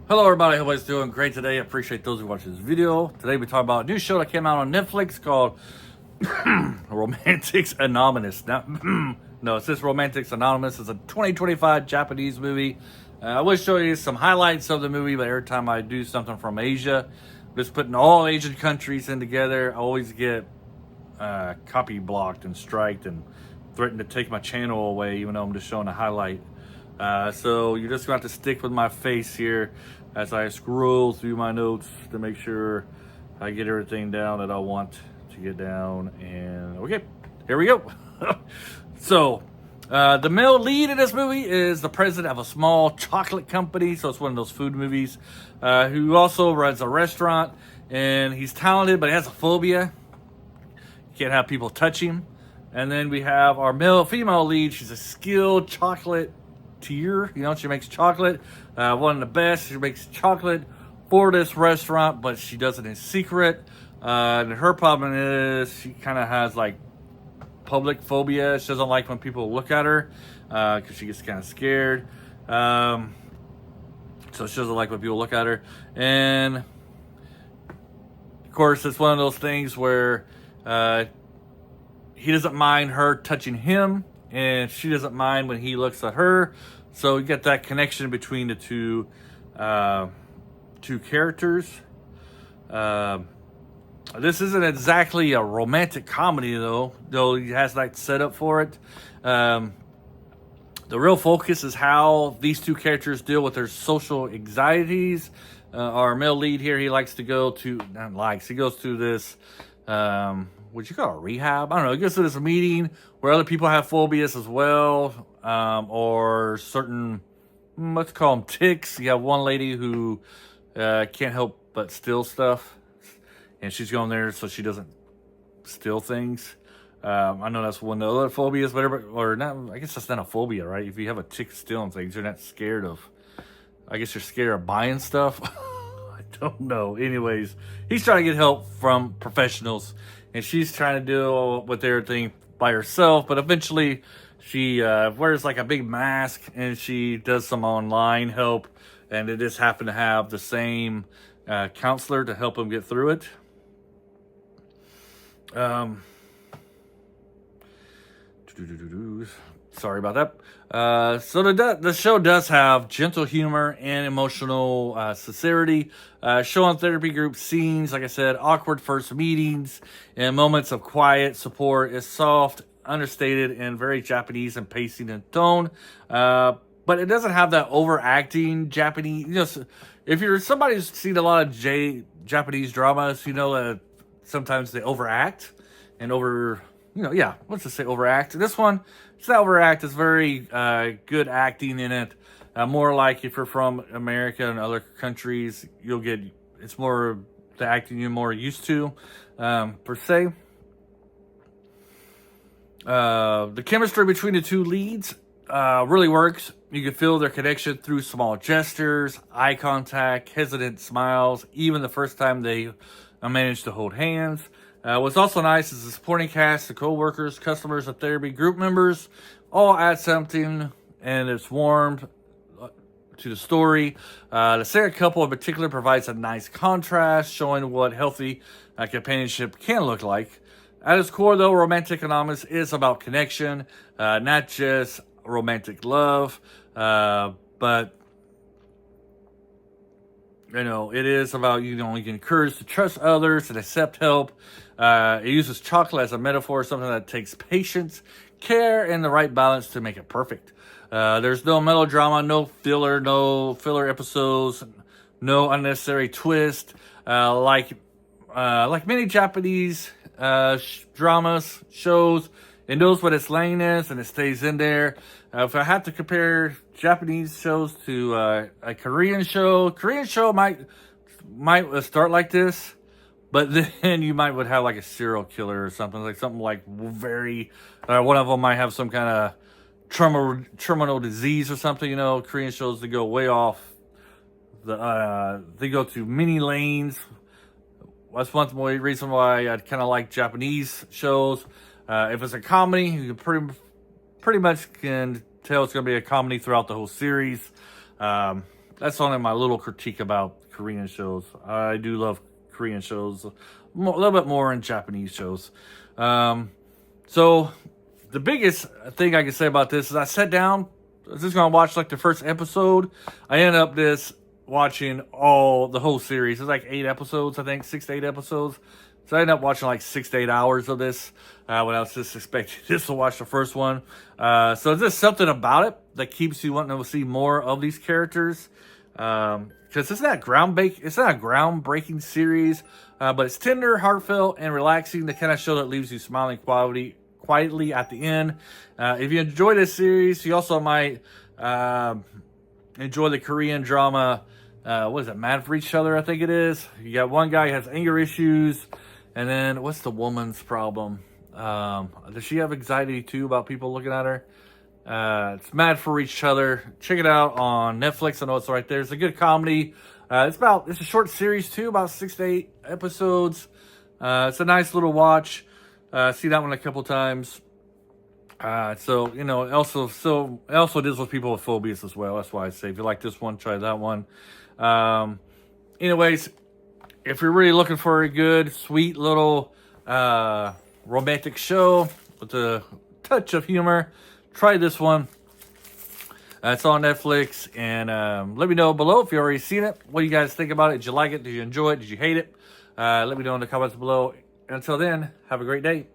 Hello everybody, hope everybody's doing great today. I appreciate those who watch this video. Today we talk about a new show that came out on Netflix called Romantics Anonymous. Now, no, it says Romantics Anonymous. It's a 2025 Japanese movie. I will show you some highlights of the movie, but every time I do something from Asia, just putting all Asian countries in together, I always get copy blocked and striked and threatened to take my channel away, even though I'm just showing a highlight. So you're just going to have to stick with my face here as I scroll through my notes to make sure I get everything down that I want to get down. And okay, here we go. So the male lead in this movie is the president of a small chocolate company. So it's one of those food movies, who also runs a restaurant, and he's talented, but he has a phobia. You can't have people touch him. And then we have our female lead. She's a skilled chocolate tier, she makes chocolate, one of the best. She makes chocolate for this restaurant, but she does it in secret. And her problem is she kind of has like public phobia. She doesn't like when people look at her because she gets kind of scared. So she doesn't like when people look at her. And of course, it's one of those things where he doesn't mind her touching him, and she doesn't mind when he looks at her. So you get that connection between the two characters. This isn't exactly a romantic comedy, though it has that setup for it. The real focus is how these two characters deal with their social anxieties. Our male lead here, he likes to go to, he goes to this, what you call a rehab? I don't know. He goes to this meeting where other people have phobias as well, or certain, let's call them ticks. You have one lady who can't help but steal stuff, and she's going there so she doesn't steal things. I know that's one of the other phobias, or not. I guess that's not a phobia, right? If you have a tick stealing things, you're not scared of. I guess you're scared of buying stuff. I don't know. Anyways, he's trying to get help from professionals, and she's trying to deal with everything by herself. But eventually, she wears like a big mask, and she does some online help. And they just happen to have the same counselor to help them get through it. Sorry about that. So the show does have gentle humor and emotional sincerity. Show on therapy group scenes, like I said, awkward first meetings and moments of quiet support is soft, understated, and very Japanese in pacing and tone. But it doesn't have that overacting Japanese. If you're somebody who's seen a lot of Japanese dramas, you know that sometimes they overact and let's just say overact. This one, it's not overact. It's very good acting in it. More like if you're from America and other countries, it's more the acting you're more used to, per se. The chemistry between the two leads really works. You can feel their connection through small gestures, eye contact, hesitant smiles, even the first time they manage to hold hands. What's also nice is the supporting cast, the co-workers, customers, and therapy group members all add something, and it's warmed to the story. The second couple in particular provides a nice contrast, showing what healthy companionship can look like. At its core, though, Romantic Anonymous is about connection, not just romantic love, but it is about, you can encourage to trust others and accept help. It uses chocolate as a metaphor, something that takes patience, care, and the right balance to make it perfect. There's no melodrama, no filler episodes, no unnecessary twist, like many Japanese dramas, shows. It knows what its lane is, and it stays in there. If I had to compare Japanese shows to a Korean show might start like this, but then you would have like a serial killer or something like very. One of them might have some kind of terminal disease or something. Korean shows, they go way off. They go to many lanes. That's one reason why I kind of like Japanese shows. If it's a comedy, you can pretty much can tell it's going to be a comedy throughout the whole series. that's only my little critique about Korean shows. I do love Korean shows a little bit more than Japanese shows. So the biggest thing I can say about this is I sat down, I was just going to watch like the first episode. I ended up watching the whole series. It's like 8 episodes, I think, 6 to 8 episodes. So I ended up watching like 6 to 8 hours of this when I was just expecting just to watch the first one. So there's just something about it that keeps you wanting to see more of these characters. Because it's not a groundbreaking series, but it's tender, heartfelt, and relaxing. The kind of show that leaves you smiling quietly at the end. If you enjoy this series, you also might enjoy the Korean drama. What is it? Mad for Each Other, I think it is. You got one guy who has anger issues, and then what's the woman's problem? Does she have anxiety too about people looking at her? It's Mad for Each Other. Check it out on Netflix. I know it's right there. It's a good comedy. It's a short series too, about 6 to 8 episodes. It's a nice little watch. See that one a couple times. So you know, it also deals with people with phobias as well. That's why I say if you like this one, try that one. Anyways, if you're really looking for a good, sweet little romantic show with a touch of humor, try this one. It's on Netflix, and let me know below if you already seen it. What do you guys think about it? Did you like it? Did you enjoy it? Did you hate it? Let me know in the comments below. Until then, have a great day.